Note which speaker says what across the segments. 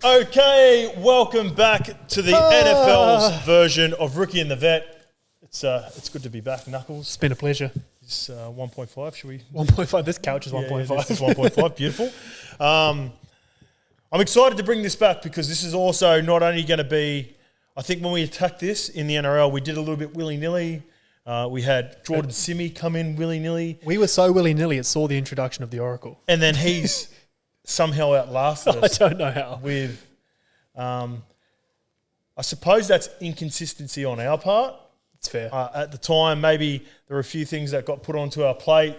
Speaker 1: Okay, welcome back to the NFL's version of Rookie and the Vet. It's good to be back, Knuckles.
Speaker 2: It's been a pleasure.
Speaker 1: It's 1.5, should we?
Speaker 2: 1.5, this couch is 1.5.
Speaker 1: Yeah, this is 1.5, beautiful. I'm excited to bring this back because this is also not only going to be, I think when we attacked this in the NRL, we did a little bit willy-nilly. We had Jordan Simi come in willy-nilly.
Speaker 2: We were so willy-nilly it saw the introduction of the Oracle.
Speaker 1: And then he's somehow outlasted us.
Speaker 2: I don't know how.
Speaker 1: With, I suppose that's inconsistency on our part.
Speaker 2: It's fair.
Speaker 1: At the time, maybe there were a few things that got put onto our plate,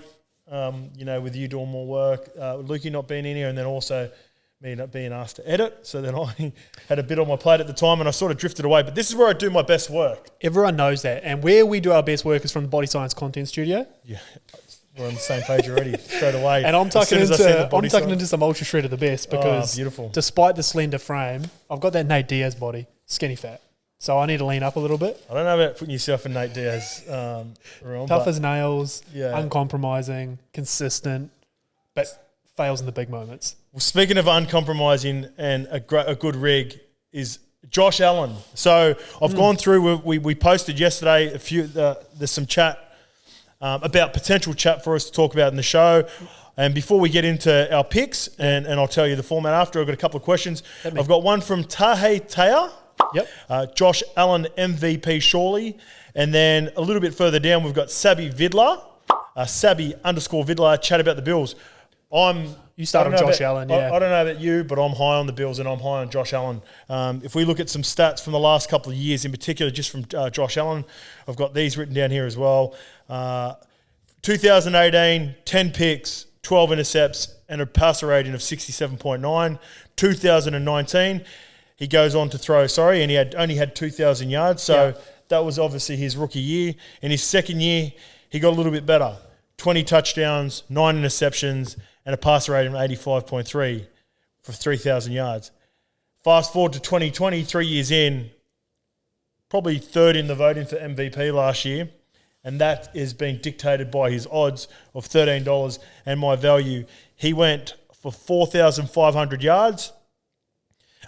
Speaker 1: with you doing more work, Lukey not being in here, and then also me not being asked to edit. So then I had a bit on my plate at the time and I sort of drifted away. But this is where I do my best work.
Speaker 2: Everyone knows that. And where we do our best work is from the BodyScience Content Studio.
Speaker 1: Yeah, we're on the same page already straight away.
Speaker 2: And I'm tucking into some Ultra Shred of the best because
Speaker 1: beautiful.
Speaker 2: Despite the slender frame, I've got that Nate Diaz body, skinny fat. So I need to lean up a little bit.
Speaker 1: I don't know about putting yourself in Nate Diaz realm.
Speaker 2: Tough as nails,
Speaker 1: yeah.
Speaker 2: Uncompromising, consistent, but fails in the big moments.
Speaker 1: Well, speaking of uncompromising and a good rig is Josh Allen. So I've gone through, we posted yesterday a few, there's some chat about potential chat for us to talk about in the show. And before we get into our picks, and I'll tell you the format after, I've got a couple of questions. I've got one from Tahe Tea.
Speaker 2: Yep.
Speaker 1: Josh Allen MVP surely. And then a little bit further down, we've got Sabby Vidler. Sabby_Vidler, chat about the Bills.
Speaker 2: You start on Josh Allen, yeah.
Speaker 1: I don't know about you, but I'm high on the Bills and I'm high on Josh Allen. If we look at some stats from the last couple of years, in particular just from Josh Allen, I've got these written down here as well. 2018, 10 picks, 12 intercepts, and a passer rating of 67.9. 2019, he goes on to throw, and he only had 2,000 yards, so that was obviously his rookie year. In his second year, he got a little bit better. 20 touchdowns, 9 interceptions, and a passer rating of 85.3 for 3,000 yards. Fast forward to 2020, 3 years in, probably third in the voting for MVP last year, and that is being dictated by his odds of $13 and my value. He went for 4,500 yards,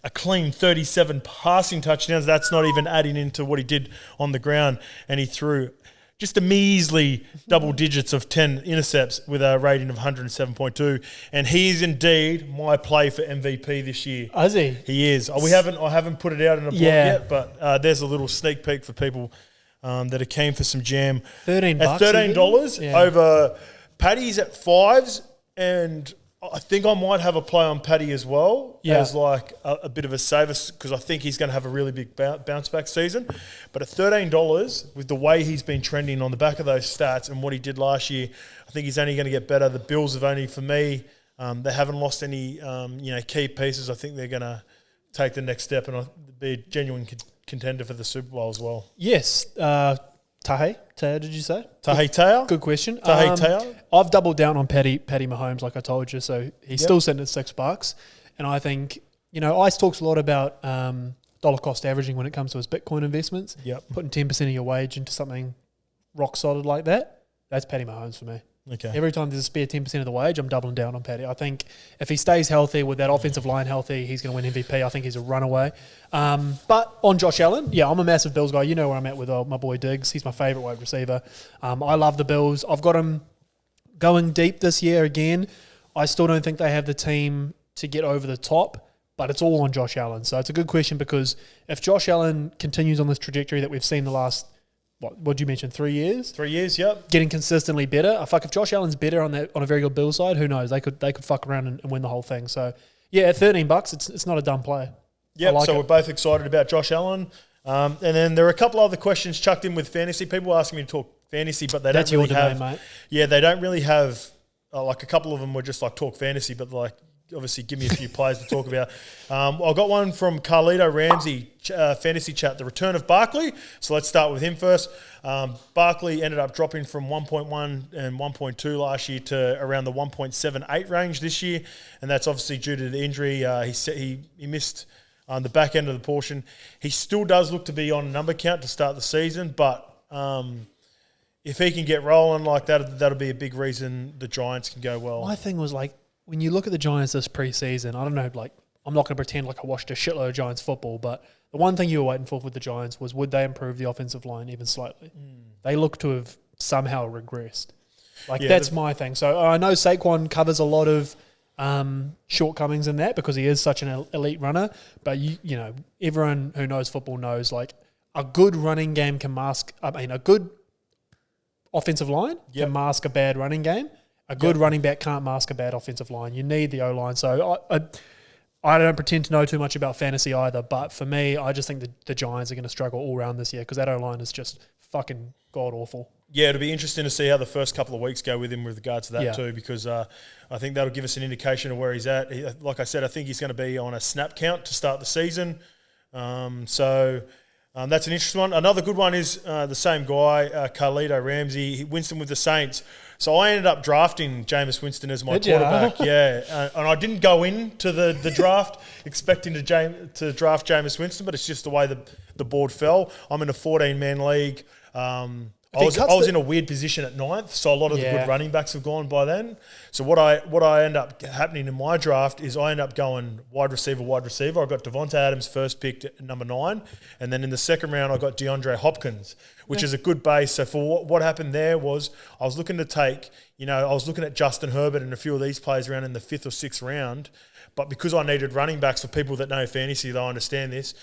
Speaker 1: a clean 37 passing touchdowns. That's not even adding into what he did on the ground, and he threw just a measly double digits of 10 intercepts with a rating of 107.2. And he's indeed my play for MVP this year.
Speaker 2: Is he?
Speaker 1: He is. I haven't put it out in a blog yet, but there's a little sneak peek for people that are keen for some jam.
Speaker 2: $13
Speaker 1: at $13 over Paddy's at $5s, and I think I might have a play on Paddy as well as like a bit of a saver because I think he's going to have a really big bounce back season. But at $13, with the way he's been trending on the back of those stats and what he did last year, I think he's only going to get better. The Bills have only, for me, they haven't lost any key pieces. I think they're going to take the next step and be a genuine contender for the Super Bowl as well.
Speaker 2: Yes. Tahe, did you say?
Speaker 1: Tahe Tea?
Speaker 2: Good question.
Speaker 1: Tahe Tea?
Speaker 2: I've doubled down on Paddy Mahomes, like I told you, so he's still sitting at $6. And I think, ICE talks a lot about dollar cost averaging when it comes to his Bitcoin investments.
Speaker 1: Yep.
Speaker 2: Putting 10% of your wage into something rock solid like that, that's Paddy Mahomes for me.
Speaker 1: Okay.
Speaker 2: Every time there's a spare 10% of the wage, I'm doubling down on Paddy. I think if he stays healthy with that offensive line healthy, he's going to win MVP. I think he's a runaway. But on Josh Allen, I'm a massive Bills guy. You know where I'm at with my boy Diggs. He's my favourite wide receiver. I love the Bills. I've got him going deep this year again. I still don't think they have the team to get over the top, but it's all on Josh Allen. So it's a good question because if Josh Allen continues on this trajectory that we've seen the last what did you mention, 3 years?
Speaker 1: 3 years, yep.
Speaker 2: Getting consistently better. If Josh Allen's better on a very good Bills side, who knows? They could fuck around and win the whole thing. So at $13, it's not a dumb play.
Speaker 1: Yeah, so we're both excited about Josh Allen. And then there are a couple other questions chucked in with fantasy. People asking me to talk fantasy, but they don't really have. Mate. Yeah, they don't really have. Like a couple of them were just like talk fantasy, but like obviously give me a few players to talk about. I got one from Carlito Ramsey, fantasy chat, the return of Barkley. So let's start with him first. Barkley ended up dropping from 1.1 and 1.2 last year to around the 1.78 range this year, and that's obviously due to the injury. He missed on the back end of the portion. He still does look to be on a number count to start the season, but if he can get rolling like that, that'll be a big reason the Giants can go well.
Speaker 2: My thing was like, when you look at the Giants this preseason, I don't know, like I'm not going to pretend like I watched a shitload of Giants football, but the one thing you were waiting for with the Giants was would they improve the offensive line even slightly? They look to have somehow regressed. That's my thing. So I know Saquon covers a lot of shortcomings in that because he is such an elite runner, but you know, everyone who knows football knows like a good running game can mask, a good offensive line can mask a bad running game. A good running back can't mask a bad offensive line. You need the O-line. So I don't pretend to know too much about fantasy either, but for me, I just think the Giants are going to struggle all around this year because that O-line is just fucking god-awful.
Speaker 1: Yeah, it'll be interesting to see how the first couple of weeks go with him with regards to that too, because I think that'll give us an indication of where he's at. Like I said, I think he's going to be on a snap count to start the season. That's an interesting one. Another good one is the same guy, Carlito Ramsey, Winston with the Saints. So I ended up drafting Jameis Winston as my quarterback. And I didn't go into the draft expecting to draft Jameis Winston, but it's just the way the board fell. I'm in a 14-man league. I was in a weird position at 9th, so a lot of the good running backs have gone by then. So what I end up happening in my draft is I end up going wide receiver. I got Devontae Adams first picked at number 9, and then in the second round I got DeAndre Hopkins, which is a good base. So for what happened there was I was looking at Justin Herbert and a few of these players around in the 5th or 6th round. But because I needed running backs, for people that know fantasy, they'll understand this,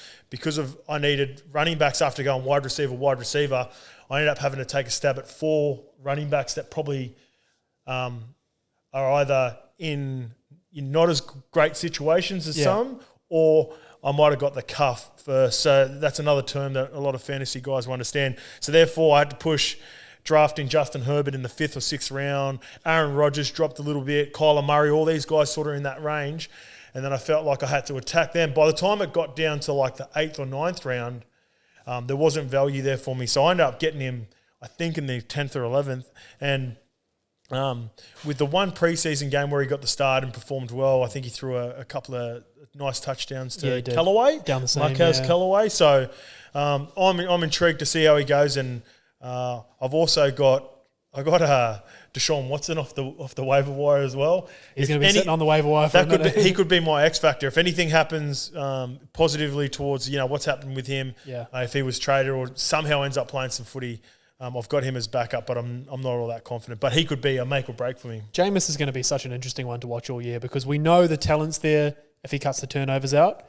Speaker 1: I needed running backs after going wide receiver, I ended up having to take a stab at 4 running backs that probably are either in not as great situations as some, or I might have got the cuff first. So that's another term that a lot of fantasy guys will understand. So therefore, I had to push drafting Justin Herbert in the 5th or 6th round. Aaron Rodgers dropped a little bit. Kyler Murray, all these guys sort of in that range. And then I felt like I had to attack them. By the time it got down to like the 8th or 9th round, there wasn't value there for me. So I ended up getting him, I think, in the 10th or 11th. And with the one preseason game where he got the start and performed well, I think he threw a couple of nice touchdowns to Callaway,
Speaker 2: down the same,
Speaker 1: Marquez Callaway. So I'm intrigued to see how he goes. And I've also got Deshaun Watson off the waiver wire as well.
Speaker 2: He's going to be sitting on the waiver wire for a minute.
Speaker 1: He could be my X factor. If anything happens positively towards what's happened with him, if he was traded or somehow ends up playing some footy, I've got him as backup, but I'm not all that confident. But he could be a make or break for me.
Speaker 2: Jameis is going to be such an interesting one to watch all year because we know the talent's there if he cuts the turnovers out.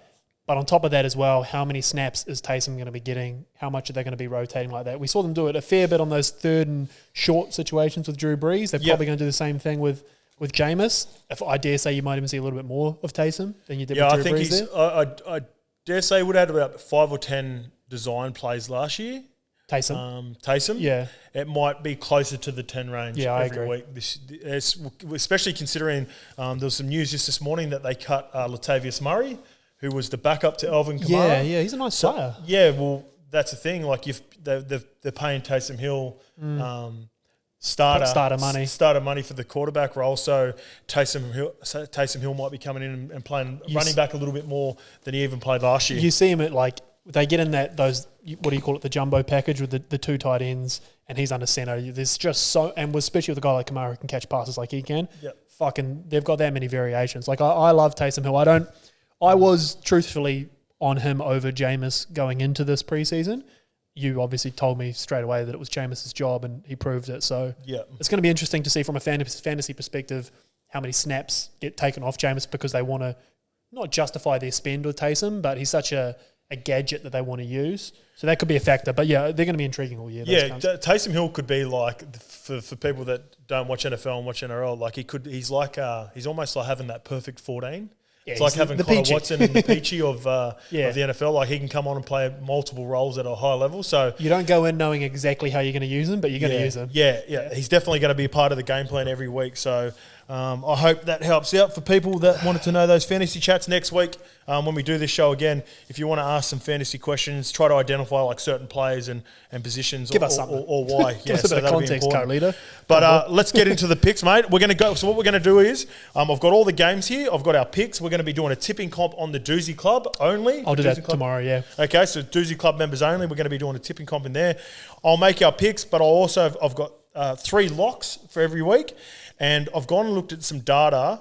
Speaker 2: But on top of that as well, how many snaps is Taysom going to be getting? How much are they going to be rotating like that? We saw them do it a fair bit on those 3rd and short situations with Drew Brees. They're probably going to do the same thing with Jameis. If I dare say you might even see a little bit more of Taysom than you did with Drew Brees there.
Speaker 1: I dare say he would have had about 5 or 10 design plays last year.
Speaker 2: Taysom? Yeah.
Speaker 1: It might be closer to the 10 range every week. Especially considering there was some news just this morning that they cut Latavius Murray, who was the backup to Alvin Kamara.
Speaker 2: Yeah, he's a nice player.
Speaker 1: Yeah, well, that's the thing. Like, they're paying Taysom Hill starter money for the quarterback role. So Taysom Hill might be coming in and playing running back a little bit more than he even played last year.
Speaker 2: You see him at they get in those what do you call it, the jumbo package with the 2 tight ends, and he's under center. There's just and especially with a guy like Kamara who can catch passes like he can. They've got that many variations. Like I love Taysom Hill. I was truthfully on him over Jameis going into this preseason. You obviously told me straight away that it was Jameis' job, and he proved it. So it's going to be interesting to see from a fantasy perspective how many snaps get taken off Jameis because they want to not justify their spend with Taysom, but he's such a gadget that they want to use. So that could be a factor. But they're going to be intriguing all year.
Speaker 1: Taysom Hill could be like, for people that don't watch NFL and watch NRL, like he's almost like having that perfect 14. Yeah, it's like having Connor Watson and the Peachy of the NFL. Like, he can come on and play multiple roles at a high level. So
Speaker 2: you don't go in knowing exactly how you're going to use them, but you're going to use them.
Speaker 1: Yeah. He's definitely going to be a part of the game plan every week. So I hope that helps out for people that wanted to know those fantasy chats next week. When we do this show again, if you want to ask some fantasy questions, try to identify like certain players and positions.
Speaker 2: Give us something.
Speaker 1: Or why.
Speaker 2: Give us a bit of context, Carlito.
Speaker 1: But let's get into the picks, mate. We're going to go. So what we're going to do is, I've got all the games here. I've got our picks. We're going to be doing a tipping comp on the Doozy Club only.
Speaker 2: I'll do that tomorrow, yeah.
Speaker 1: Okay, so Doozy Club members only. We're going to be doing a tipping comp in there. I'll make our picks, but I've got 3 locks for every week. And I've gone and looked at some data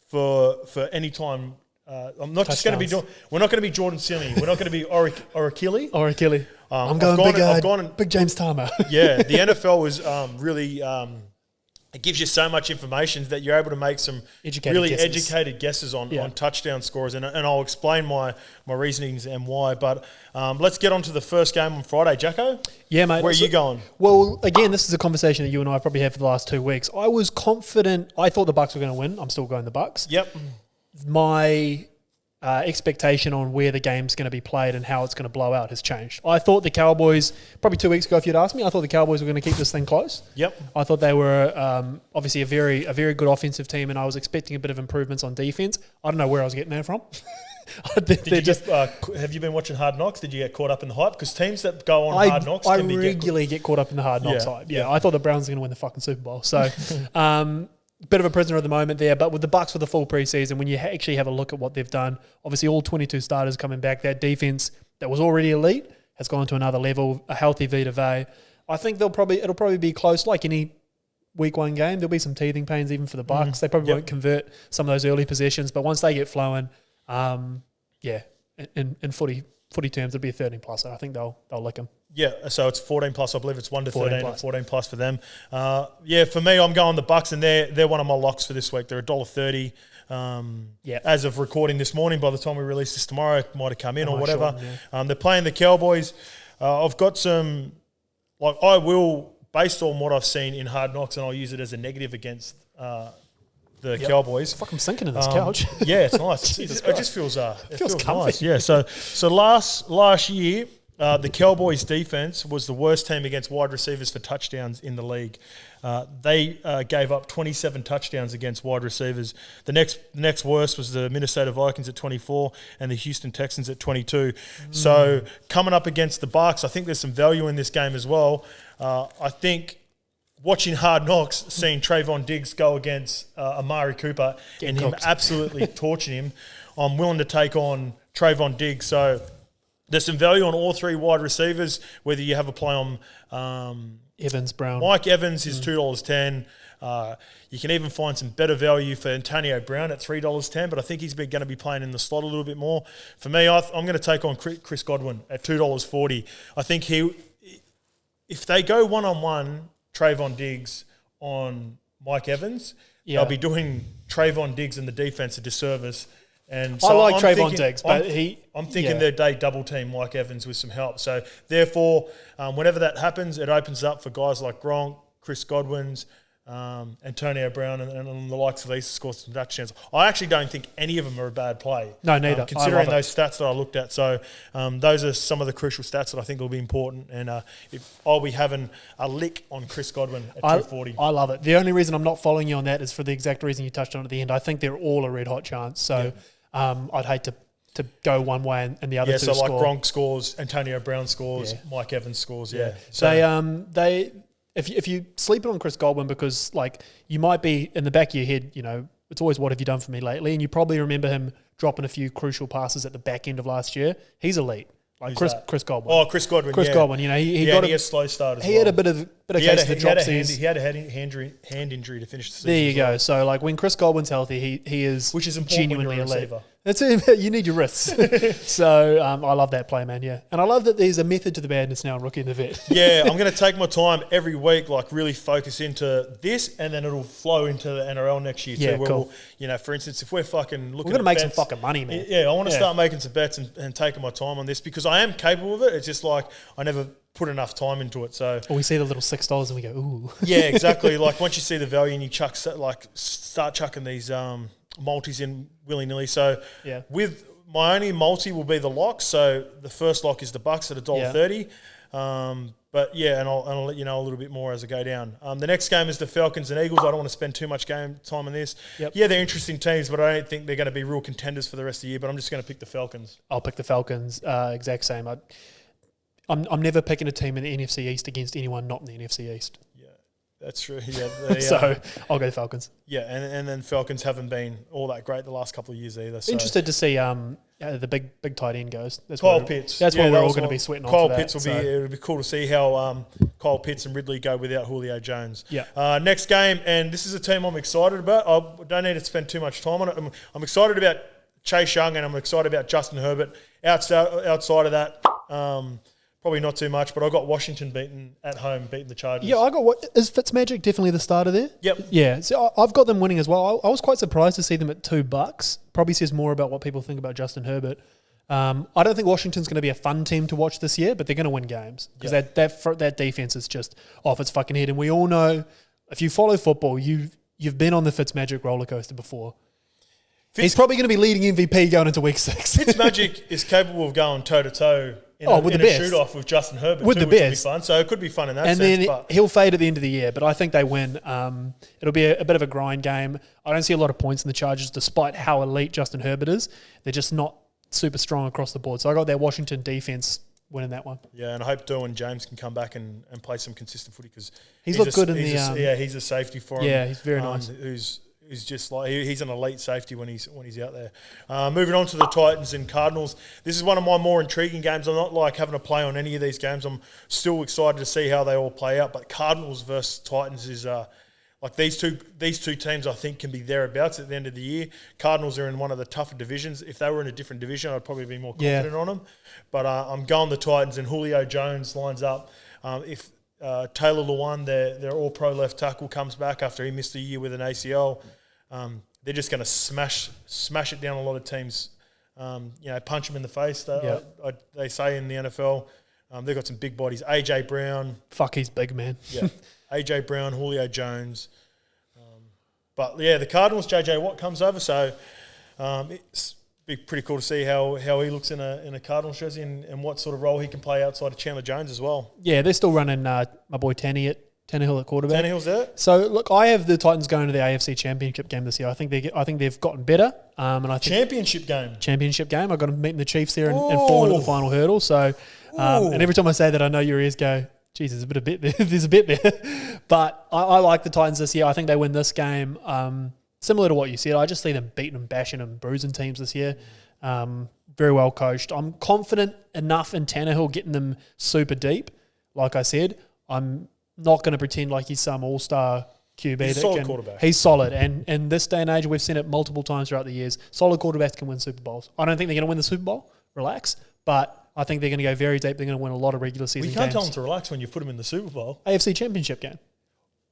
Speaker 1: for any time I'm not just going to be. We're not going to be Jordan Silly. We're not going to be Orachili.
Speaker 2: Orachili. I'm going big James Tama.
Speaker 1: Yeah, the NFL was really. It gives you so much information that you're able to make some educated guesses on touchdown scores, and I'll explain my reasonings and why. But let's get on to the first game on Friday, Jacko.
Speaker 2: Yeah, mate.
Speaker 1: Where are you going?
Speaker 2: Well, again, this is a conversation that you and I have probably had for the last 2 weeks. I was confident. I thought the Bucs were going to win. I'm still going the Bucs.
Speaker 1: Yep.
Speaker 2: My expectation on where the game's going to be played and how it's going to blow out has changed. I thought the Cowboys, probably 2 weeks ago if you'd asked me, I thought the Cowboys were going to keep this thing close.
Speaker 1: Yep.
Speaker 2: I thought they were obviously a very good offensive team, and I was expecting a bit of improvements on defense. I don't know where I was getting that from.
Speaker 1: Have you been watching Hard Knocks? Did you get caught up in the hype? Because teams that go on Hard Knocks
Speaker 2: I regularly get caught up in the Hard Knocks hype. Yeah, I thought the Browns were going to win the fucking Super Bowl. So bit of a prisoner at the moment there, but with the Bucs for the full preseason, when you actually have a look at what they've done, obviously all 22 starters coming back, that defense that was already elite has gone to another level, a healthy Vita Vea. I think it'll probably be close like any week one game. There'll be some teething pains even for the Bucs. They probably won't convert some of those early possessions, but once they get flowing, in footy terms, it'll be a 13 plus, and I think they'll lick them.
Speaker 1: Yeah, so it's 14 plus. I believe it's 1 to 13 and 14 plus for them. For me, I'm going the Bucs, and they're one of my locks for this week. They're $1.30. As of recording this morning, by the time we release this tomorrow, it might have come in or whatever. Sure, they're playing the Cowboys. I've got some, I will, based on what I've seen in Hard Knocks, and I'll use it as a negative against the Cowboys.
Speaker 2: Fuck, I'm sinking in this couch.
Speaker 1: Yeah, it's nice. it just feels
Speaker 2: comfy.
Speaker 1: Nice. Yeah, so last year, the Cowboys defense was the worst team against wide receivers for touchdowns in the league. They gave up 27 touchdowns against wide receivers. The next worst was the Minnesota Vikings at 24 and the Houston Texans at 22. So coming up against the Bucs, I think there's some value in this game as well. I think watching Hard Knocks, seeing Trayvon Diggs go against Amari Cooper and him absolutely torching him, I'm willing to take on Trayvon Diggs. So there's some value on all three wide receivers, whether you have a play on
Speaker 2: Evans, Brown.
Speaker 1: Mike Evans is $2.10. You can even find some better value for Antonio Brown at $3.10, but I think he's going to be playing in the slot a little bit more. For me, I'm going to take on Chris Godwin at $2.40. I think if they go one-on-one, Trayvon Diggs on Mike Evans, they'll be doing Trayvon Diggs and the defense a disservice. And so
Speaker 2: I like Trayvon Diggs, but
Speaker 1: I'm thinking that they double team Mike Evans with some help. So therefore, whenever that happens, it opens up for guys like Gronk, Chris Godwin's, Antonio Brown, and the likes of these to score some touchdowns. I actually don't think any of them are a bad play.
Speaker 2: No, neither.
Speaker 1: Considering those stats that I looked at. So those are some of the crucial stats that I think will be important. And I'll be having a lick on Chris Godwin at $2.40.
Speaker 2: I love it. The only reason I'm not following you on that is for the exact reason you touched on at the end. I think they're all a red hot chance. So I'd hate to go one way and the other two score.
Speaker 1: Yeah, so like Gronk scores, Antonio Brown scores, Mike Evans scores. Yeah.
Speaker 2: So if you sleep on Chris Godwin, because like you might be in the back of your head, it's always what have you done for me lately, and you probably remember him dropping a few crucial passes at the back end of last year. He's elite. Like Chris Godwin.
Speaker 1: Oh, Chris Godwin.
Speaker 2: Chris Godwin. He got a
Speaker 1: slow start as well.
Speaker 2: He had a bit of case of the dropsies.
Speaker 1: He had a hand injury to finish the season.
Speaker 2: There you go. So like when Chris Godwin's healthy, he is
Speaker 1: which is important
Speaker 2: genuinely
Speaker 1: when you're a
Speaker 2: elite.
Speaker 1: receiver.
Speaker 2: That's it. You need your wrists. So I love that play, man. Yeah, and I love that there's a method to the madness now in Rookie in the Vet.
Speaker 1: Yeah, I'm going to take my time every week, like really focus into this, and then it'll flow into the NRL next year too.
Speaker 2: Yeah, cool.
Speaker 1: For instance, if we're fucking looking,
Speaker 2: we're going to make
Speaker 1: bets,
Speaker 2: some fucking money, man.
Speaker 1: Yeah, I want to start making some bets and taking my time on this because I am capable of it. It's just like I never put enough time into it. So
Speaker 2: or we see the little $6 and we go, ooh.
Speaker 1: Yeah, exactly. Like once you see the value and you start chucking these multis in willy nilly. So with my only multi will be the lock. So the first lock is the Bucs at $1.30. And I'll let you know a little bit more as I go down. The next game is the Falcons and Eagles. I don't want to spend too much game time on this.
Speaker 2: Yep.
Speaker 1: Yeah, they're interesting teams, but I don't think they're going to be real contenders for the rest of the year. But I'm just going to pick the Falcons.
Speaker 2: I'll pick the Falcons. Exact same. I'm never picking a team in the NFC East against anyone not in the NFC East.
Speaker 1: Yeah, that's true. Yeah,
Speaker 2: so I'll go the Falcons.
Speaker 1: Yeah, and then Falcons haven't been all that great the last couple of years either. So.
Speaker 2: Interested to see the big tight end goes. That's
Speaker 1: Kyle Pitts.
Speaker 2: That's what we're all going to be sweating
Speaker 1: Kyle
Speaker 2: on for
Speaker 1: Pitts
Speaker 2: that.
Speaker 1: It'll be cool to see how Kyle Pitts and Ridley go without Julio Jones.
Speaker 2: Yeah.
Speaker 1: Next game, and this is a team I'm excited about. I don't need to spend too much time on it. I'm excited about Chase Young, and I'm excited about Justin Herbert. Outside of that, probably not too much, but I got Washington beating the Chargers.
Speaker 2: Yeah, is Fitzmagic definitely the starter there?
Speaker 1: Yep.
Speaker 2: Yeah, so I've got them winning as well. I was quite surprised to see them at $2. Probably says more about what people think about Justin Herbert. I don't think Washington's going to be a fun team to watch this year, but they're going to win games because that defense is just off its fucking head. And we all know, if you follow football, you've been on the Fitzmagic roller coaster before. He's probably going to be leading MVP going into week 6.
Speaker 1: Fitzmagic is capable of going toe-to-toe in a shoot-off with Justin Herbert which will be fun. So it could be fun in that sense.
Speaker 2: And then he'll fade at the end of the year, but I think they win. It'll be a bit of a grind game. I don't see a lot of points in the Chargers despite how elite Justin Herbert is. They're just not super strong across the board. So I got their Washington defense winning that one.
Speaker 1: Yeah, and I hope Derwin James can come back and play some consistent footy because
Speaker 2: he's looked good in
Speaker 1: he's a safety for him.
Speaker 2: Yeah, he's very nice.
Speaker 1: Who's just like he's an elite safety when he's out there. Moving on to the Titans and Cardinals. This is one of my more intriguing games. I'm not like having a play on any of these games. I'm still excited to see how they all play out. But Cardinals versus Titans is like these two teams I think can be thereabouts at the end of the year. Cardinals are in one of the tougher divisions. If they were in a different division, I'd probably be more confident on them. But I'm going the Titans, and Julio Jones lines up. If Taylor Lewan, their all-pro left tackle, comes back after he missed a year with an ACL, they're just going to smash it down a lot of teams. Punch them in the face. They say in the NFL, they've got some big bodies. AJ Brown,
Speaker 2: he's big, man.
Speaker 1: Yeah, AJ Brown, Julio Jones. But yeah, the Cardinals, JJ Watt comes over, so it's be pretty cool to see how he looks in a Cardinals jersey and what sort of role he can play outside of Chandler Jones as well.
Speaker 2: Yeah, they're still running my boy Tannehill at quarterback.
Speaker 1: Tannehill's there.
Speaker 2: So look, I have the Titans going to the AFC Championship game this year. I think they've gotten better. And I think
Speaker 1: Championship game.
Speaker 2: I've got them meeting the Chiefs there and falling at the final hurdle. So, and every time I say that, I know your ears go, geez, there's a bit there. But I like the Titans this year. I think they win this game. Similar to what you said, I just see them beating them, bashing them, bruising teams this year. Very well coached. I'm confident enough in Tannehill getting them super deep. Like I said, I'm not going to pretend like he's some all-star QB.
Speaker 1: He's a solid quarterback.
Speaker 2: He's solid. And this day and age, we've seen it multiple times throughout the years. Solid quarterbacks can win Super Bowls. I don't think they're going to win the Super Bowl. Relax. But I think they're going to go very deep. They're going to win a lot of regular season games.
Speaker 1: You can't tell them to relax when you put them in the Super Bowl.
Speaker 2: AFC Championship game.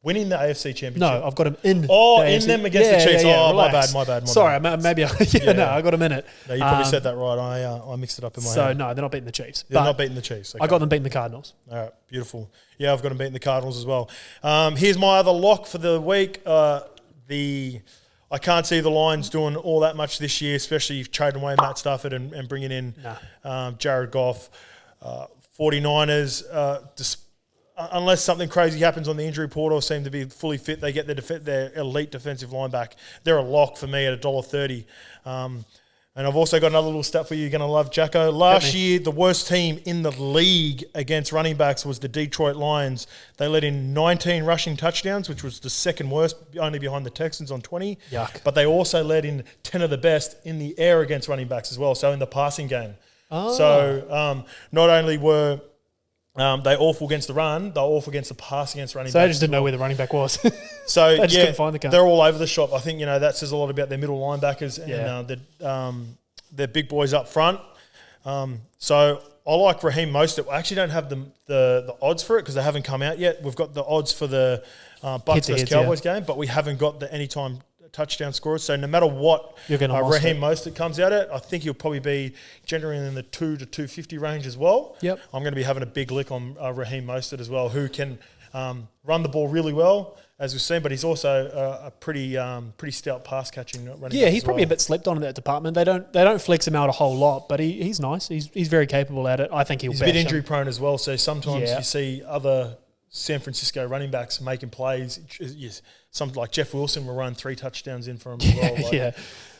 Speaker 1: Winning the AFC Championship.
Speaker 2: No, I've got them in.
Speaker 1: In them against the Chiefs. My bad.
Speaker 2: Sorry, maybe. I got them in it.
Speaker 1: No, you probably said that right. I mixed it up in my head.
Speaker 2: So no, they're not beating the Chiefs.
Speaker 1: They're not beating the Chiefs. Okay.
Speaker 2: I got them beating the Cardinals.
Speaker 1: All right, beautiful. Yeah, I've got them beating the Cardinals as well. Here's my other lock for the week. I can't see the Lions doing all that much this year, especially if trading away Matt Stafford and bringing in Jared Goff. 49ers, unless something crazy happens on the injury portal, seem to be fully fit. They get their elite defensive line back. They're a lock for me at $1.30. And I've also got another little stat for you. You're going to love, Jacko. Last year, the worst team in the league against running backs was the Detroit Lions. They let in 19 rushing touchdowns, which was the second worst, only behind the Texans on 20.
Speaker 2: Yuck.
Speaker 1: But they also let in 10 of the best in the air against running backs as well, so in the passing game.
Speaker 2: Oh.
Speaker 1: So not only were they awful against the run, they're awful against the pass against running backs.
Speaker 2: So they just didn't know where the running back was.
Speaker 1: So
Speaker 2: they just couldn't find the guy.
Speaker 1: They're all over the shop. I think that says a lot about their middle linebackers and their big boys up front. So I like Raheem Mostert. I actually don't have the odds for it because they haven't come out yet. We've got the odds for the Bucs versus Cowboys game, but we haven't got the anytime touchdown scorers. So no matter what Raheem Mostert comes out at, I think he'll probably be generally in the 2 to 250 range as well.
Speaker 2: Yep. I'm
Speaker 1: going to be having a big lick on Raheem Mostert as well, who can run the ball really well, as we've seen, but he's also a pretty stout pass catching running.
Speaker 2: Yeah, he's probably a bit slept on in that department. They don't flex him out a whole lot, but he's nice. He's very capable at it. I think he's
Speaker 1: a bit injury prone as well. So sometimes you see other San Francisco running backs making plays. Something like Jeff Wilson will run 3 touchdowns in for him as well.
Speaker 2: Yeah.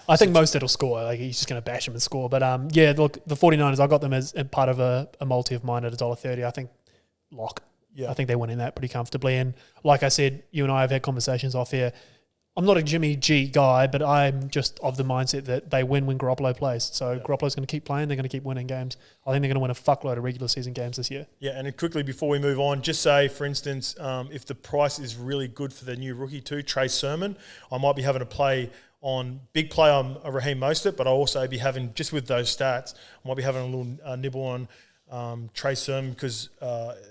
Speaker 2: I think Mostert will score. Like he's just going to bash him and score. But look, the 49ers, I got them as part of a multi of mine at $1.30. I think lock. Yeah. I think they're winning that pretty comfortably. And like I said, you and I have had conversations off here. I'm not a Jimmy G guy, but I'm just of the mindset that they win when Garoppolo plays. So Garoppolo's going to keep playing. They're going to keep winning games. I think they're going to win a fuckload of regular season games this year.
Speaker 1: Yeah, and quickly before we move on, just say, for instance, if the price is really good for the new rookie too, Trey Sermon, I might be having a play on big play on Raheem Mostert, but I'll also be having, just with those stats, I might be having a little nibble on Trey Sermon because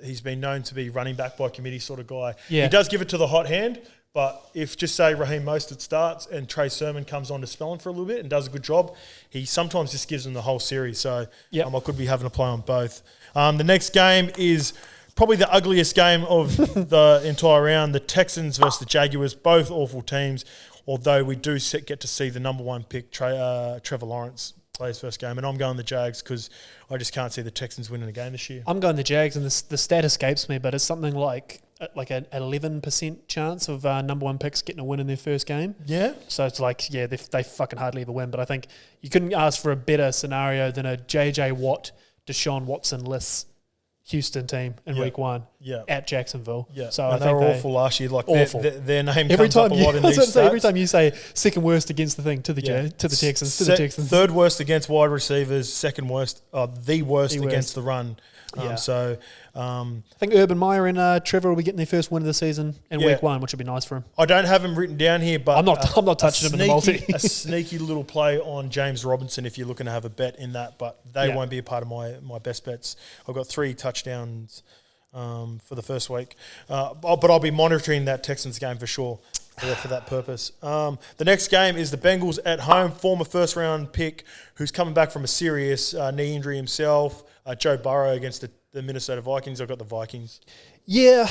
Speaker 1: he's been known to be running back by committee sort of guy.
Speaker 2: Yeah.
Speaker 1: He does give it to the hot hand, but if just say Raheem Mostert starts and Trey Sermon comes on to spell him for a little bit and does a good job, he sometimes just gives them the whole series. So I could be having a play on both. The next game is probably the ugliest game of the entire round, the Texans versus the Jaguars, both awful teams, although we do get to see the number one pick, Trevor Lawrence, play his first game. And I'm going the Jags because I just can't see the Texans winning a game this year.
Speaker 2: I'm going the Jags, and the stat escapes me, but it's something like an 11% chance of number one picks getting a win in their first game.
Speaker 1: Yeah.
Speaker 2: So it's like, they fucking hardly ever win. But I think you couldn't ask for a better scenario than a J.J. Watt, Deshaun Watson-less Houston team in week one at Jacksonville.
Speaker 1: Yeah.
Speaker 2: So
Speaker 1: and they were awful last year. Like
Speaker 2: awful.
Speaker 1: Their name comes up a lot in these stats.
Speaker 2: Every time you say second worst against the thing to the Texans.
Speaker 1: Third worst against wide receivers, second worst, the worst against the run. So
Speaker 2: I think Urban Meyer and Trevor will be getting their first win of the season in week one, which would be nice for him.
Speaker 1: I don't have him written down here, but
Speaker 2: I'm not touching him in the multi.
Speaker 1: A sneaky little play on James Robinson if you're looking to have a bet in that, but they won't be a part of my best bets. I've got 3 touchdowns for the first week, but I'll be monitoring that Texans game for sure for that purpose. The next game is the Bengals at home, former first round pick who's coming back from a serious knee injury himself, Joe Burrow against the Minnesota Vikings. I've got the Vikings.
Speaker 2: Yeah,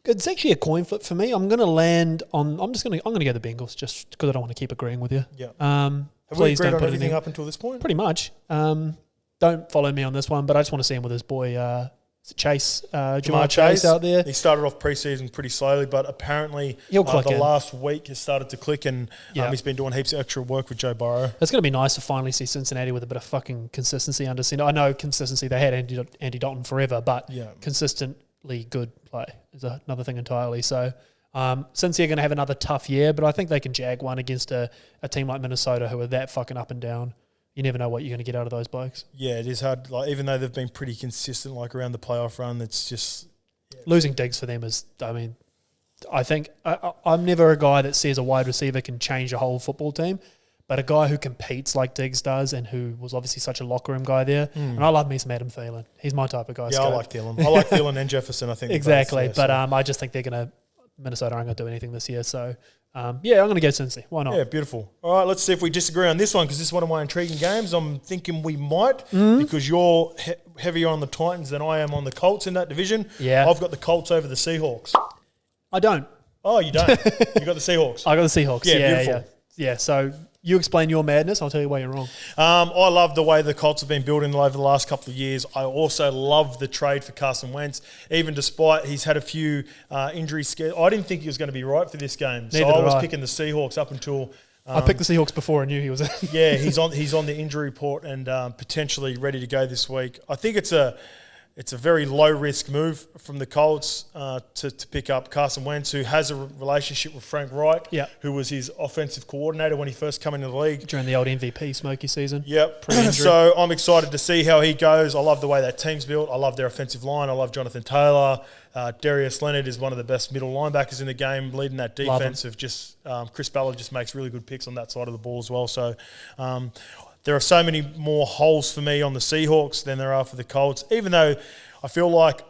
Speaker 2: it's actually a coin flip for me. I'm going to land on. I'm going to go the Bengals just because I don't want to keep agreeing with you.
Speaker 1: Yeah. Have we agreed on everything up until this point?
Speaker 2: Pretty much. Don't follow me on this one, but I just want to see him with his boy Chase, Jamar Chase out there.
Speaker 1: He started off preseason pretty slowly, but apparently
Speaker 2: he'll click in.
Speaker 1: Last week has started to click, and he's been doing heaps of extra work with Joe Burrow.
Speaker 2: It's going to be nice to finally see Cincinnati with a bit of fucking consistency under center. I know consistency, they had Andy Dalton forever, but consistently good play is another thing entirely. So Cincy are going to have another tough year, but I think they can jag one against a team like Minnesota who are that fucking up and down. You never know what you're going to get out of those blokes.
Speaker 1: Yeah, it is hard. Like, even though they've been pretty consistent, like around the playoff run, it's just
Speaker 2: losing Diggs for them is. I mean, I think I'm never a guy that says a wide receiver can change a whole football team, but a guy who competes like Diggs does and who was obviously such a locker room guy there. And I love me some Adam Thielen. He's my type of guy.
Speaker 1: Yeah, I like Thielen. I like Thielen and Jefferson. I think
Speaker 2: exactly, but I just think they're going to Minnesota aren't going to do anything this year. So. I'm going to go Cincy. Why not?
Speaker 1: Yeah, beautiful. All right, let's see if we disagree on this one because this is one of my intriguing games. I'm thinking we might because you're heavier on the Titans than I am on the Colts in that division.
Speaker 2: Yeah.
Speaker 1: I've got the Colts over the Seahawks.
Speaker 2: I don't.
Speaker 1: Oh, you don't? You got the Seahawks.
Speaker 2: I got the Seahawks.
Speaker 1: Yeah, beautiful.
Speaker 2: Yeah, so you explain your madness. I'll tell you why you're wrong.
Speaker 1: I love the way the Colts have been building over the last couple of years. I also love the trade for Carson Wentz, even despite he's had a few injuries. I didn't think he was going to be right for this game.
Speaker 2: Neither I
Speaker 1: was picking the Seahawks up until...
Speaker 2: I picked the Seahawks before I knew he was in.
Speaker 1: Yeah, he's on the injury report and potentially ready to go this week. I think it's a very low-risk move from the Colts to pick up Carson Wentz, who has a relationship with Frank Reich, who was his offensive coordinator when he first came into the league.
Speaker 2: During the old MVP Smokey season.
Speaker 1: Yep. So I'm excited to see how he goes. I love the way that team's built. I love their offensive line. I love Jonathan Taylor. Darius Leonard is one of the best middle linebackers in the game, leading that defense of just Chris Ballard just makes really good picks on that side of the ball as well. So there are so many more holes for me on the Seahawks than there are for the Colts, even though I feel like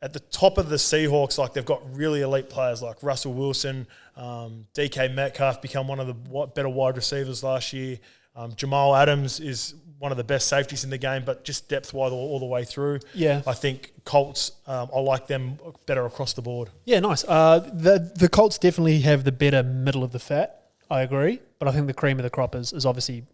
Speaker 1: at the top of the Seahawks, like they've got really elite players like Russell Wilson, DK Metcalf become one of the better wide receivers last year. Jamal Adams is one of the best safeties in the game, but just depth-wise all the way through.
Speaker 2: Yeah.
Speaker 1: I think Colts, I like them better across the board.
Speaker 2: Yeah, nice. The Colts definitely have the better middle of the fat, I agree, but I think the cream of the crop is obviously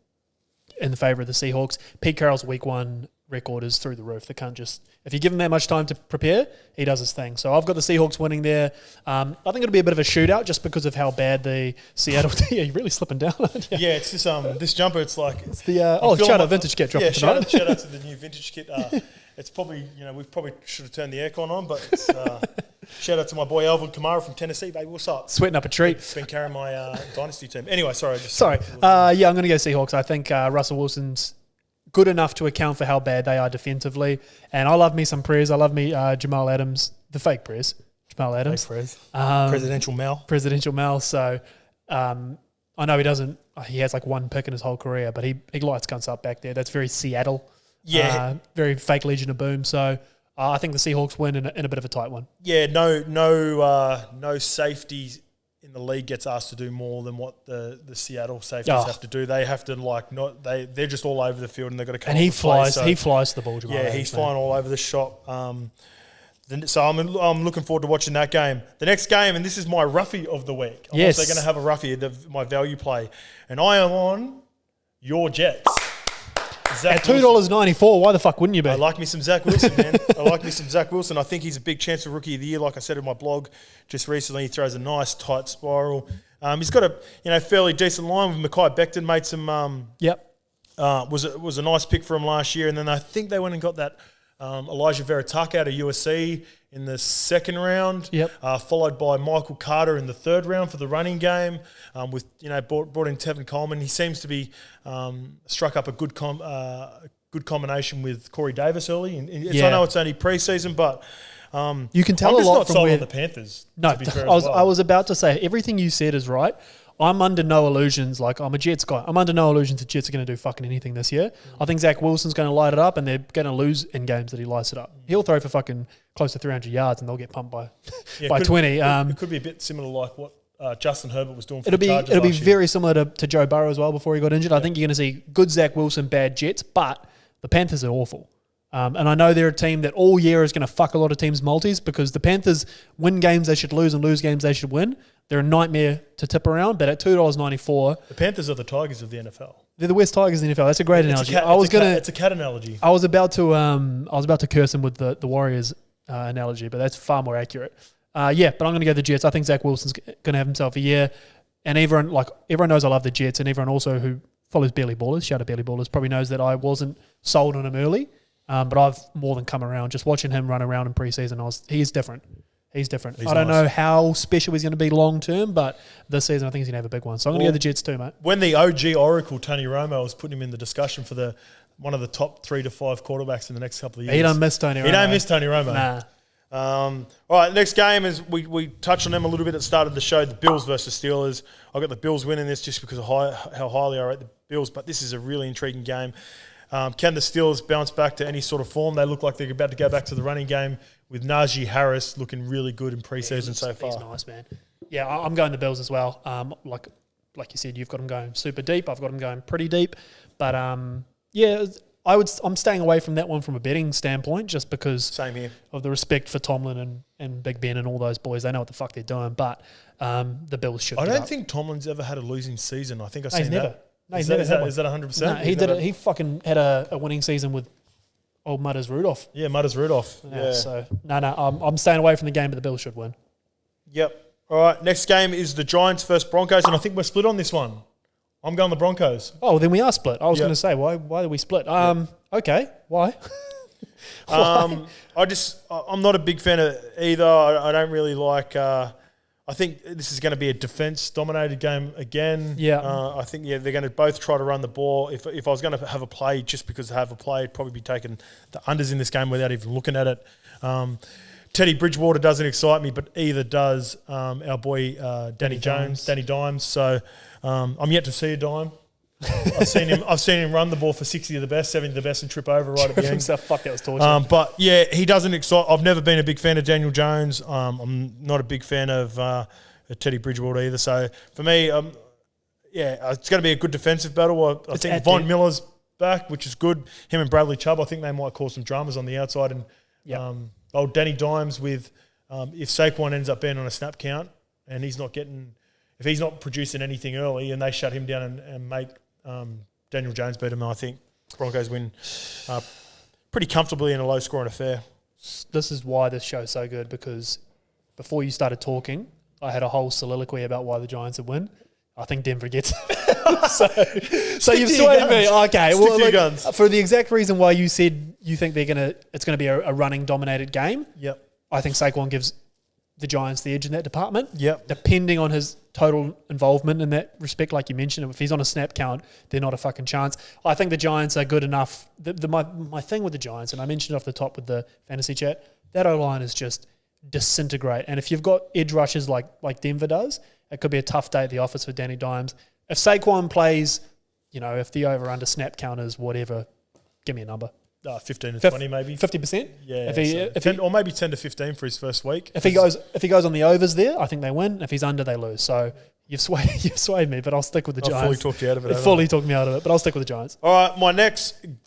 Speaker 2: in the favour of the Seahawks. Pete Carroll's week one record is through the roof. They can't just... If you give him that much time to prepare, he does his thing. So I've got the Seahawks winning there. I think it'll be a bit of a shootout just because of how bad the Seattle... Yeah, you're really slipping down, aren't you?
Speaker 1: Yeah, it's just this jumper, it's like...
Speaker 2: It's the... shout out Vintage Kit dropping tonight.
Speaker 1: Shout out to the new Vintage Kit. It's probably... we probably should have turned the aircon on, but it's... shout out to my boy Alvin Kamara from Tennessee, baby. What's up?
Speaker 2: Sweating up a treat.
Speaker 1: He's been carrying my dynasty team. Anyway, sorry.
Speaker 2: I'm going to go Seahawks. I think Russell Wilson's good enough to account for how bad they are defensively. And I love me some Prez. I love me Jamal Adams, the fake Prez. Jamal Adams.
Speaker 1: Fake Prez. Presidential Mal.
Speaker 2: Presidential Mal. So I'm I know he doesn't. He has like one pick in his whole career, but he lights guns up back there. That's very Seattle.
Speaker 1: Yeah.
Speaker 2: Very fake Legion of Boom. So I think the Seahawks win in a bit of a tight one.
Speaker 1: Yeah, no safety in the league gets asked to do more than what the Seattle safeties have to do. They have to they're just all over the field and they've got to come.
Speaker 2: And he flies to the ball, Jamal.
Speaker 1: Yeah, he's flying all over the shop. So I'm looking forward to watching that game. The next game, and this is my roughie of the week. I'm also going to have a roughie, my value play, and I am on your Jets.
Speaker 2: At $2.94, why the fuck wouldn't you be?
Speaker 1: I like me some Zach Wilson, man. I think he's a big chance for Rookie of the Year. Like I said in my blog just recently, he throws a nice tight spiral. He's got a fairly decent line with Mekhi Becton. Made some. Was a nice pick for him last year, and then I think they went and got that Elijah Veritaka out of USC in the second round. Followed by Michael Carter in the third round for the running game. Brought in Tevin Coleman. He seems to be struck up a good combination with Corey Davis early. I know it's only preseason, but
Speaker 2: you can tell
Speaker 1: I'm
Speaker 2: a
Speaker 1: just
Speaker 2: lot
Speaker 1: not
Speaker 2: from
Speaker 1: sold
Speaker 2: where
Speaker 1: on the Panthers.
Speaker 2: No,
Speaker 1: to be fair
Speaker 2: I was about to say everything you said is right. I'm under no illusions. Like, I'm a Jets guy. I'm under no illusions the Jets are going to do fucking anything this year. I think Zach Wilson's going to light it up, and they're going to lose in games that he lights it up. He'll throw for fucking close to 300 yards, and they'll get pumped by 20.
Speaker 1: It could be a bit similar like what Justin Herbert was doing for the Chargers
Speaker 2: It'll be
Speaker 1: last year.
Speaker 2: very similar to Joe Burrow as well before he got injured. I think you're going to see good Zach Wilson, bad Jets, but the Panthers are awful. And I know they're a team that all year is going to fuck a lot of teams' multis because the Panthers win games they should lose and lose games they should win. They're a nightmare to tip around, but at $2.94...
Speaker 1: The Panthers are the Tigers of the NFL.
Speaker 2: They're the West Tigers of the NFL. That's a great analogy.
Speaker 1: It's a cat analogy.
Speaker 2: I was about to curse him with the Warriors analogy, but that's far more accurate. But I'm going to go the Jets. I think Zach Wilson's going to have himself a year, and everyone knows I love the Jets, and everyone also who follows Barely Ballers, shout out Barely Ballers, probably knows that I wasn't sold on him early, but I've more than come around. Just watching him run around in preseason, he's different. He's different. I don't know how special he's going to be long term, but this season I think he's going to have a big one. So I'm going to go the Jets too, mate.
Speaker 1: When the OG Oracle, Tony Romo, was putting him in the discussion for one of the top 3 to 5 quarterbacks in the next couple of years.
Speaker 2: He don't miss Tony Romo.
Speaker 1: He don't miss Tony Romo.
Speaker 2: Nah.
Speaker 1: All right, next game is we touched on them a little bit at the start of the show, the Bills versus Steelers. I got the Bills winning this just because of how highly I rate the Bills, but this is a really intriguing game. Can the Steelers bounce back to any sort of form? They look like they're about to go back to the running game with Najee Harris looking really good in preseason so far.
Speaker 2: He's nice, man. Yeah, I'm going the Bills as well. Like you said, you've got them going super deep. I've got them going pretty deep. But, I'm staying away from that one from a betting standpoint just because
Speaker 1: Same here.
Speaker 2: Of the respect for Tomlin and Big Ben and all those boys. They know what the fuck they're doing. But the Bills should.
Speaker 1: I don't think Tomlin's ever had a losing season. I think I've seen
Speaker 2: never.
Speaker 1: that.
Speaker 2: No,
Speaker 1: is that 100%?
Speaker 2: No, he did it. He fucking had a winning season with old Mutters Rudolph.
Speaker 1: Yeah, Mutters Rudolph. Yeah.
Speaker 2: So I'm staying away from the game, but the Bills should win.
Speaker 1: Yep. All right. Next game is the Giants versus Broncos, and I think we're split on this one. I'm going the Broncos.
Speaker 2: Oh, then we are split. I was going to say why are we split? Okay, why?
Speaker 1: I'm not a big fan of either. I don't really like. I think this is going to be a defense-dominated game again.
Speaker 2: Yeah.
Speaker 1: I think they're going to both try to run the ball. If I was going to have a play just because I have a play, I'd probably be taking the unders in this game without even looking at it. Teddy Bridgewater doesn't excite me, but either does our boy Danny Dimes. So I'm yet to see a dime. I've seen him run the ball for 60 of the best, 70 of the best, and trip over right at the end.
Speaker 2: Fuck, that was torture.
Speaker 1: But yeah, he doesn't excite. I've never been a big fan of Daniel Jones. I'm not a big fan of Teddy Bridgewater either. So for me, it's going to be a good defensive battle. I think Von Miller's back, which is good. Him and Bradley Chubb, I think they might cause some dramas on the outside. And old Danny Dimes with if Saquon ends up being on a snap count and if he's not producing anything early and they shut him down and make Daniel Jones beat him, I think Broncos win pretty comfortably in a low-scoring affair.
Speaker 2: This is why this show's so good, because before you started talking, I had a whole soliloquy about why the Giants would win. I think Denver gets it. so you've swayed me. Okay,
Speaker 1: Stick to your guns.
Speaker 2: For the exact reason why you said you think it's going to be a running dominated game.
Speaker 1: Yep.
Speaker 2: I think Saquon gives the Giants the edge in that department.
Speaker 1: Yep.
Speaker 2: Depending on his total involvement in that respect, like you mentioned, if he's on a snap count, they're not a fucking chance. I think the Giants are good enough. My thing with the Giants, and I mentioned off the top with the fantasy chat, that O-line is just disintegrate. And if you've got edge rushers like Denver does, it could be a tough day at the office for Danny Dimes. If Saquon plays, if the over-under snap count is whatever, give me a number.
Speaker 1: 15 to 20 maybe.
Speaker 2: 50%?
Speaker 1: Yeah. Or maybe 10 to 15 for his first week.
Speaker 2: If he goes on the overs there, I think they win. If he's under, they lose. So you've swayed me, but I'll stick with the Giants.
Speaker 1: Fully talked you out of it.
Speaker 2: Fully talked me out of it, but I'll stick with the Giants.
Speaker 1: All right,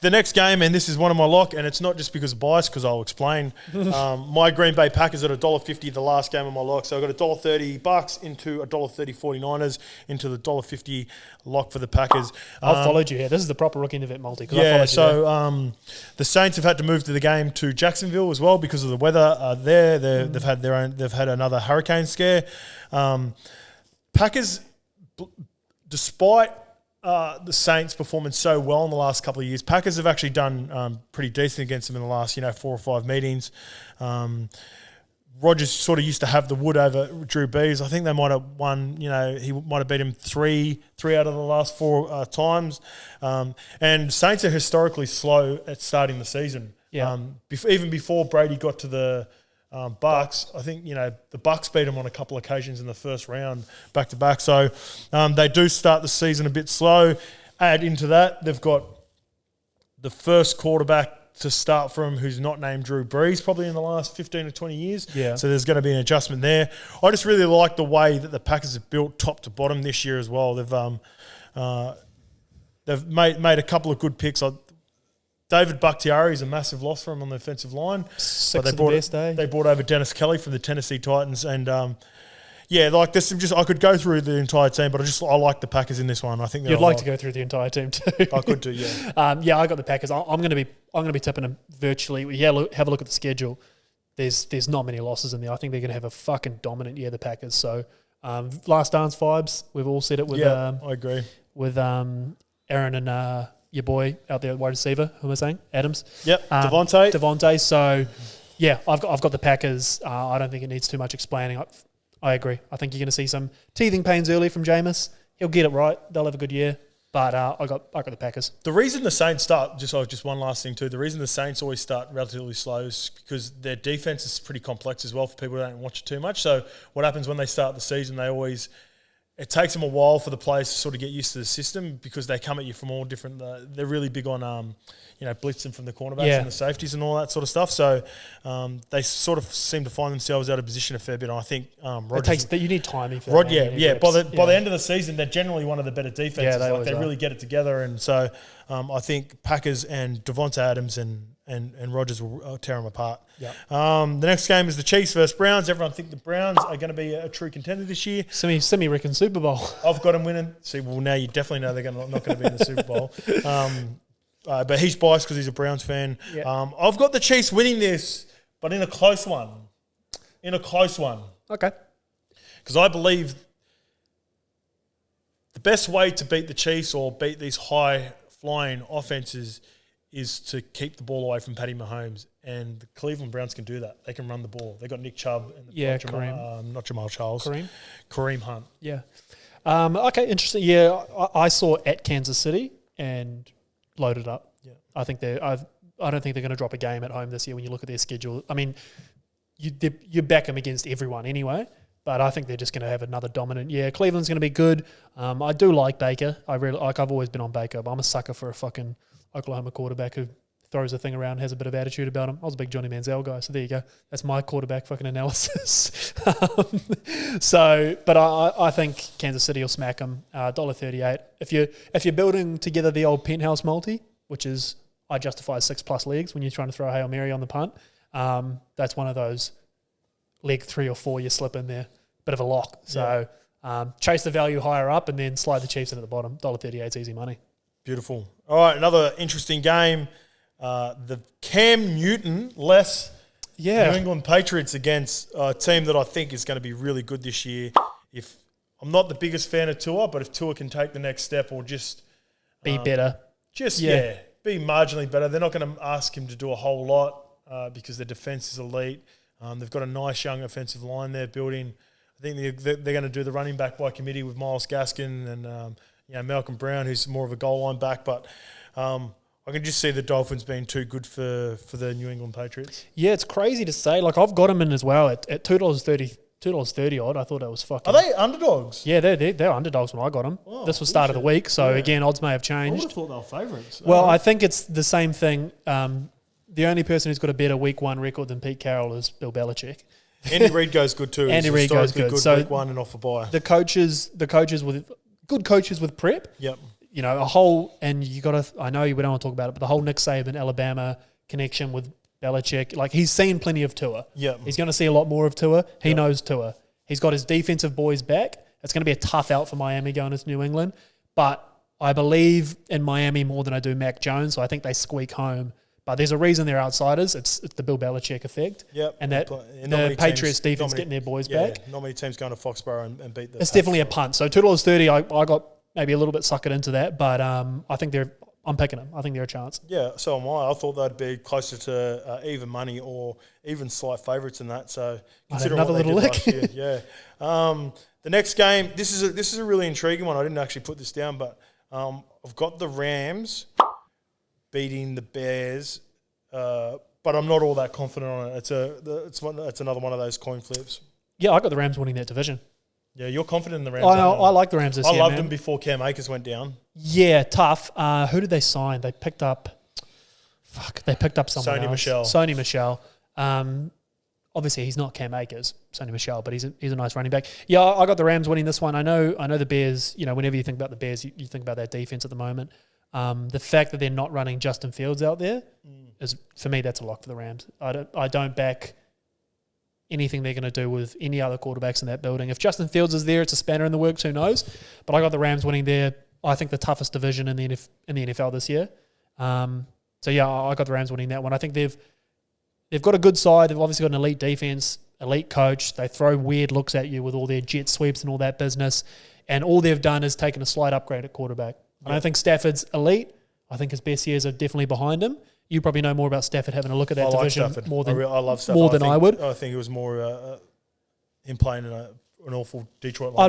Speaker 1: the next game, and this is one of my lock, and it's not just because of bias, because I'll explain. My Green Bay Packers at $1.50, the last game of my lock. So I got $1.30 Bucs into $1.30 49ers into the $1.50 lock for the Packers.
Speaker 2: I've followed you here. This is the proper rookie event multi.
Speaker 1: Yeah, so the Saints have had to move to the game to Jacksonville as well because of the weather there. They've had another hurricane scare. Packers, despite the Saints performing so well in the last couple of years, Packers have actually done pretty decent against them in the last 4 or 5 meetings. Rodgers sort of used to have the wood over Drew Brees. I think they might have won, he might have beat him three out of the last 4 times. And Saints are historically slow at starting the season.
Speaker 2: Yeah.
Speaker 1: Even before Brady got to the Bucs, I think, the Bucs beat them on a couple of occasions in the first round back to back. So they do start the season a bit slow. Add into that, they've got the first quarterback to start from who's not named Drew Brees probably in the last 15 or 20 years.
Speaker 2: Yeah.
Speaker 1: So there's going to be an adjustment there. I just really like the way that the Packers have built top to bottom this year as well. They've made a couple of good picks. David Bakhtiari is a massive loss for him on the offensive line. They brought over Dennis Kelly from the Tennessee Titans, and there's some I could go through the entire team, but I like the Packers in this one. I think
Speaker 2: you'd like to go through the entire team too.
Speaker 1: I could do, yeah.
Speaker 2: I got the Packers. I'm going to be tipping them virtually. Yeah, have a look at the schedule. There's not many losses in there. I think they're going to have a fucking dominant year, the Packers. So last dance vibes. We've all said it with.
Speaker 1: I agree
Speaker 2: with Aaron and. Your boy out there, wide receiver, who am I saying? Adams.
Speaker 1: Yep, Devontae.
Speaker 2: So, yeah, I've got the Packers. I don't think it needs too much explaining. I agree. I think you're going to see some teething pains early from Jameis. He'll get it right. They'll have a good year. But I got the Packers.
Speaker 1: The reason the Saints start, just one last thing too, the reason the Saints always start relatively slow is because their defense is pretty complex as well for people who don't watch it too much. So what happens when they start the season, it takes them a while for the players to sort of get used to the system because they come at you from all different. They're really big on, blitzing from the cornerbacks and the safeties and all that sort of stuff. So they sort of seem to find themselves out of position a fair bit. And I think
Speaker 2: you need timing for that.
Speaker 1: By the end of the season, they're generally one of the better defenses.
Speaker 2: Yeah,
Speaker 1: they really get it together. And so I think Packers and Devonta Adams and Rodgers will tear them apart.
Speaker 2: Yeah.
Speaker 1: The next game is the Chiefs versus Browns. Everyone think the Browns are going to be a true contender this year.
Speaker 2: Semi reckon Super Bowl.
Speaker 1: I've got them winning. See, well, now you definitely know they're not going to be in the Super Bowl. But he's biased because he's a Browns fan. Yeah. I've got the Chiefs winning this, but in a close one.
Speaker 2: Okay.
Speaker 1: Because I believe the best way to beat the Chiefs or beat these high-flying offenses is to keep the ball away from Patty Mahomes. And the Cleveland Browns can do that. They can run the ball. They got Nick Chubb and not Jamal Charles. Kareem Hunt.
Speaker 2: Yeah. Okay, interesting. Yeah, I saw at Kansas City and loaded up.
Speaker 1: Yeah.
Speaker 2: I don't think they're going to drop a game at home this year when you look at their schedule. I mean, you back them against everyone anyway, but I think they're just going to have another dominant year. Cleveland's going to be good. I do like Baker. I've always been on Baker, but I'm a sucker for a fucking Oklahoma quarterback who throws the thing around, has a bit of attitude about him. I was a big Johnny Manziel guy, so there you go. That's my quarterback fucking analysis. But I think Kansas City will smack them. $1.38. If you're building together the old penthouse multi, which is I justify 6+ legs when you're trying to throw a Hail Mary on the punt, that's one of those leg 3 or 4 you slip in there. Bit of a lock. So chase the value higher up and then slide the Chiefs in at the bottom. $1.38 is easy money.
Speaker 1: Beautiful. All right, another interesting game. The Cam Newton-less New England Patriots against a team that I think is going to be really good this year. If I'm not the biggest fan of Tua, but if Tua can take the next step or just
Speaker 2: be better,
Speaker 1: be marginally better. They're not going to ask him to do a whole lot because their defense is elite. They've got a nice young offensive line they're building. I think they're going to do the running back by committee with Myles Gaskin and Malcolm Brown, who's more of a goal line back, but. I can just see the Dolphins being too good for the New England Patriots.
Speaker 2: Yeah, it's crazy to say. Like, I've got them in as well at $2.30 $2.30 odd. I thought it was fucking.
Speaker 1: Are they underdogs?
Speaker 2: Yeah, they're underdogs when I got them.
Speaker 1: Oh,
Speaker 2: this was start of the week, so again, odds may have
Speaker 1: I would
Speaker 2: changed.
Speaker 1: have thought they were favourites.
Speaker 2: Well, I think it's the same thing. The only person who's got a better week one record than Pete Carroll is Bill Belichick.
Speaker 1: Andy Reid goes good too.
Speaker 2: Andy Reid goes good. So
Speaker 1: week one and off a bye.
Speaker 2: The coaches with good coaches with prep.
Speaker 1: Yep.
Speaker 2: You know, a whole, and you got to, I know we don't want to talk about it, but the whole Nick Saban, Alabama connection with Belichick, like he's seen plenty of Tua.
Speaker 1: Yep.
Speaker 2: He's going to see a lot more of Tua. He knows Tua. He's got his defensive boys back. It's going to be a tough out for Miami going into New England, but I believe in Miami more than I do Mac Jones, so I think they squeak home. But there's a reason they're outsiders. It's the Bill Belichick effect.
Speaker 1: Yep.
Speaker 2: And that the Patriots defense getting their boys back.
Speaker 1: Not many teams going to Foxborough and beat them.
Speaker 2: It's definitely a punt. So $2.30, I got maybe a little bit suckered into that, but I think I'm picking them. I think they're a chance.
Speaker 1: Yeah, so am I. I thought they'd be closer to even money or even slight favourites in that. So considering
Speaker 2: another
Speaker 1: what they
Speaker 2: little
Speaker 1: did last year, yeah. The next game, this is a really intriguing one. I didn't actually put this down, but I've got the Rams beating the Bears, but I'm not all that confident on it. It's another one of those coin flips.
Speaker 2: Yeah, I got the Rams winning that division.
Speaker 1: Yeah, you're confident in the Rams.
Speaker 2: I like the Rams this year,
Speaker 1: I loved
Speaker 2: man.
Speaker 1: them before Cam Akers went down.
Speaker 2: Yeah, tough. Who did they sign? They picked up someone
Speaker 1: Sony
Speaker 2: else.
Speaker 1: Michel.
Speaker 2: Sony Michel. Obviously, he's not Cam Akers, Sony Michel, but he's a nice running back. Yeah, I got the Rams winning this one. I know the Bears, you know, whenever you think about the Bears, you think about their defense at the moment. The fact that they're not running Justin Fields out there is, for me, that's a lock for the Rams. I don't back anything they're going to do with any other quarterbacks in that building. If Justin Fields is there, it's a spanner in the works, who knows? But I got the Rams winning there. I think the toughest division in the NFL this year. So yeah, I got the Rams winning that one. I think they've got a good side. They've obviously got an elite defense, elite coach. They throw weird looks at you with all their jet sweeps and all that business. And all they've done is taken a slight upgrade at quarterback. I don't think Stafford's elite. I think his best years are definitely behind him. You probably know more about Stafford having a look at that division more than
Speaker 1: I love Stafford.
Speaker 2: more than I would.
Speaker 1: I think it was more him playing in an awful Detroit Lions.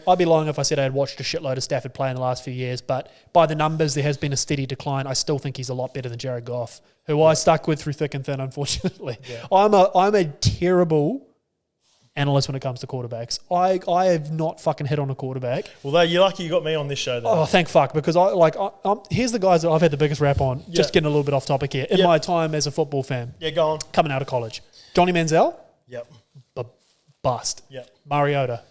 Speaker 2: I'd be lying if I said I had watched a shitload of Stafford play in the last few years, but by the numbers, there has been a steady decline. I still think he's a lot better than Jared Goff, who I stuck with through thick and thin, unfortunately. Yeah. I'm a terrible analyst when it comes to quarterbacks. I have not fucking hit on a quarterback.
Speaker 1: Well, you're lucky you got me on this show, though.
Speaker 2: Oh, thank fuck, because here's the guys that I've had the biggest rap on. Just getting a little bit off topic here. In my time as a football fan.
Speaker 1: Yeah, go on.
Speaker 2: Coming out of college. Johnny Manziel?
Speaker 1: Yep.
Speaker 2: Bust.
Speaker 1: Yep.
Speaker 2: Mariota?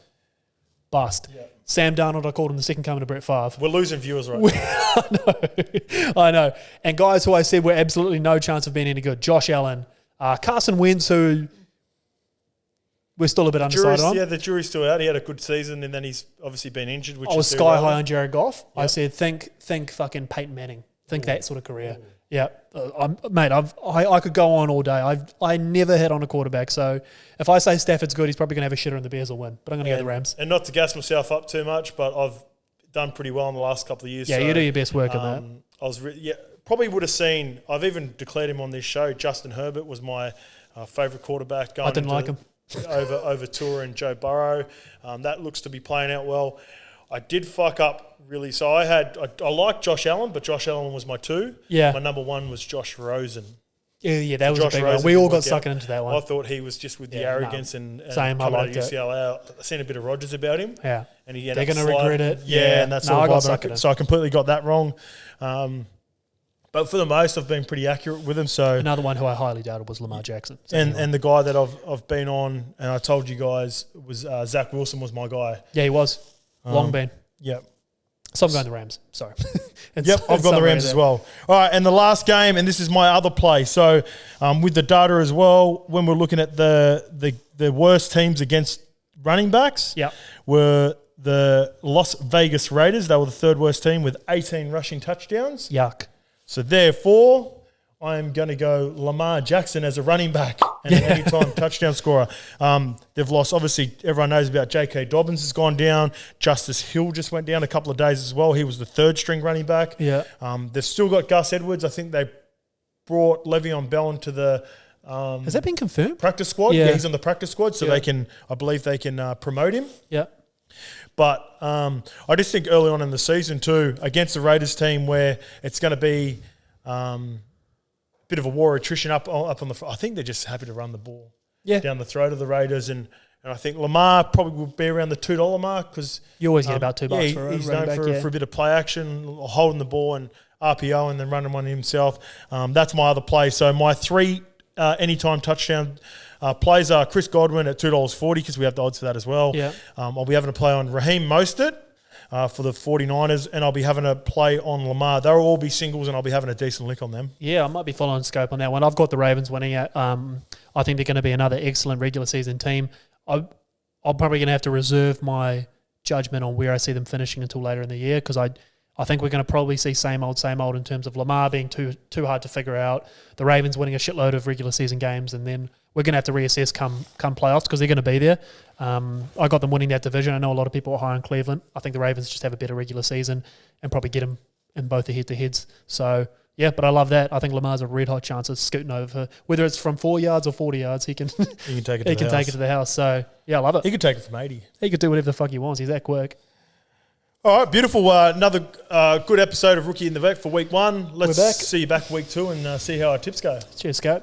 Speaker 2: Bust.
Speaker 1: Yep.
Speaker 2: Sam Darnold, I called him the second coming to Brett Favre.
Speaker 1: We're losing viewers right now.
Speaker 2: I know. And guys who I said were absolutely no chance of being any good. Josh Allen. Carson Wentz, who we're still a bit undecided on.
Speaker 1: Yeah, the jury's still out. He had a good season, and then he's obviously been injured. Which
Speaker 2: I was sky high on Jared Goff.
Speaker 1: Yep.
Speaker 2: I said, think fucking Peyton Manning. Think that sort of career. Ooh. Yeah, mate. I could go on all day. I never hit on a quarterback. So if I say Stafford's good, he's probably going to have a shitter and the Bears will win. But I'm going to go the Rams.
Speaker 1: And not to gas myself up too much, but I've done pretty well in the last couple of years.
Speaker 2: Yeah,
Speaker 1: so,
Speaker 2: you do your best work on
Speaker 1: that. Probably would have seen. I've even declared him on this show. Justin Herbert was my favourite quarterback.
Speaker 2: I didn't like him
Speaker 1: over Tua and Joe Burrow. That looks to be playing out well. I did fuck up really. So I liked Josh Allen, but Josh Allen was my 2.
Speaker 2: Yeah.
Speaker 1: My number 1 was Josh Rosen.
Speaker 2: Yeah, that was a big one. We all got sucked into that one.
Speaker 1: I thought he was just with the arrogance and
Speaker 2: same. I liked
Speaker 1: UCLA. I've seen a bit of Rodgers about him.
Speaker 2: Yeah.
Speaker 1: And
Speaker 2: they're going to regret it.
Speaker 1: Yeah, and that's all. So I completely got that wrong. But for the most, I've been pretty accurate with him. So
Speaker 2: another one who I highly doubted was Lamar Jackson.
Speaker 1: And the guy that I've been on, and I told you guys, was Zach Wilson was my guy.
Speaker 2: Yeah, he was. Long been.
Speaker 1: Yep.
Speaker 2: So I'm going the Rams. Sorry.
Speaker 1: I've got the Rams as well. All right, and the last game, and this is my other play. So with the data as well, when we're looking at the worst teams against running backs, were the Las Vegas Raiders. They were the 3rd worst team with 18 rushing touchdowns.
Speaker 2: Yuck.
Speaker 1: So therefore, I'm going to go Lamar Jackson as a running back and an anytime touchdown scorer. They've lost, obviously, everyone knows about J.K. Dobbins has gone down. Justice Hill just went down a couple of days as well. He was the 3rd string running back.
Speaker 2: Yeah.
Speaker 1: They've still got Gus Edwards. I think they brought Le'Veon Bell into the
Speaker 2: has that been confirmed?
Speaker 1: Practice squad. Yeah, he's on the practice squad, so I believe they can promote him.
Speaker 2: Yeah.
Speaker 1: But I just think early on in the season too, against the Raiders team where it's going to be bit of a war attrition up on the. I think they're just happy to run the ball down the throat of the Raiders, and And I think Lamar probably will be around the $2 mark because
Speaker 2: You always get about $2 for a
Speaker 1: he's
Speaker 2: running
Speaker 1: known
Speaker 2: back,
Speaker 1: for a bit of play action, holding the ball and RPO and then running one himself. That's my other play. So my 3 anytime touchdown plays are Chris Godwin at $2.40 because we have the odds for that as well.
Speaker 2: Yeah.
Speaker 1: I'll be having a play on Raheem Mostert for the 49ers, and I'll be having a play on Lamar. They'll all be singles, and I'll be having a decent lick on them.
Speaker 2: Yeah, I might be following scope on that one. I've got the Ravens winning it. I think they're going to be another excellent regular season team. I'm probably going to have to reserve my judgment on where I see them finishing until later in the year because I think we're going to probably see same old in terms of Lamar being too hard to figure out, the Ravens winning a shitload of regular season games, and then we're going to have to reassess come playoffs because they're going to be there. I got them winning that division. I know a lot of people are high on Cleveland. I think the Ravens just have a better regular season and probably get them in both the head-to-heads. So, yeah, but I love that. I think Lamar's a red-hot chance of scooting over. Whether it's from 4 yards or 40 yards, he can take it to the house. So, yeah, I love it.
Speaker 1: He could take it from 80.
Speaker 2: He could do whatever the fuck he wants. He's that quick.
Speaker 1: All right, beautiful. Another good episode of Rookie in the Vet for week 1. Let's
Speaker 2: We're back.
Speaker 1: see you back week 2 and see how our tips go.
Speaker 2: Cheers, Scott.